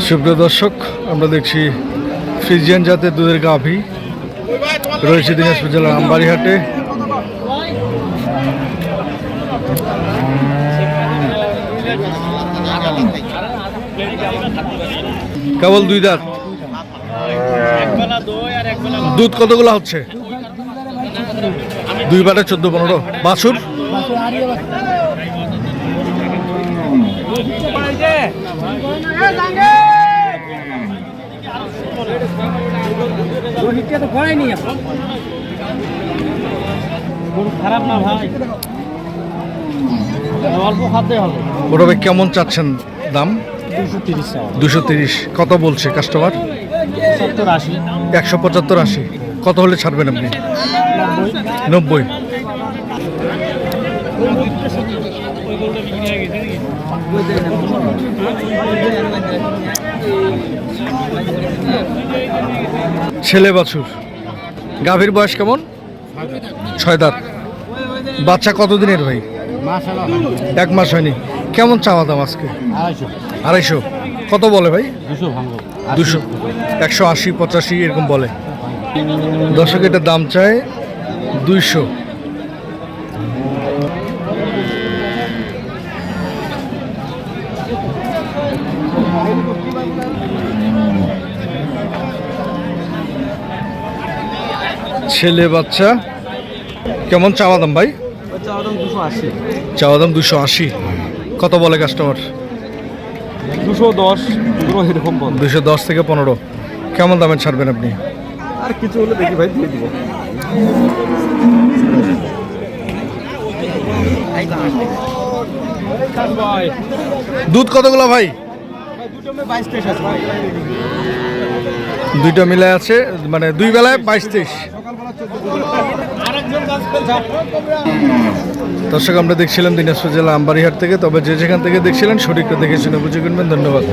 সুপ্রিয় দর্শক, আমরা দেখছি ফ্রিজিয়ান জাতের দুধের গাভী রয়েছে দিনাজপুর জেলার আমবাড়িহাটে। কেবল দুই দাঁত, দুধ কতগুলো হচ্ছে? দুই বারে 14-15। বাছুর খারাপ না ভাই, অল্প খাদ্যে হবে। বড় ভাই কেমন চাচ্ছেন দাম? 230। কত বলছে কাস্টমার? 175-80। কত হলে ছাড়বেন আপনি? 90। ছেলে বাছুর, গাভীর বয়স কেমন? 6 দাঁত। বাচ্চা কতদিনের ভাই? 1 মাস হয়নি। কেমন চাওয়া দাম আজকে? 250। কত বলে ভাই? 200, 180, 85 এরকম বলে। দর্শক এটার দাম চায় 200। ছেলে বাচ্চা কেমন চাওয়া দাম ভাই? চাওয়া দাম 280। কত বলে কাস্টমার? 210 এরকম। 210 থেকে 15। কেমন দামে ছাড়বেন আপনি? আর কিছু হলে দেখি ভাই দিয়ে দিব। দুধ কতগুলো ভাই? দুইটা মিলে আছে, মানে দুই বেলায় 22-23। দর্শক, আমরা দেখছিলাম দিনাজপুর জেলা আমবাড়িহাট থেকে। তবে যে যেখান থেকে দেখছিলেন সঠিকটা দেখে শুনে বুঝে কিনবেন। ধন্যবাদ।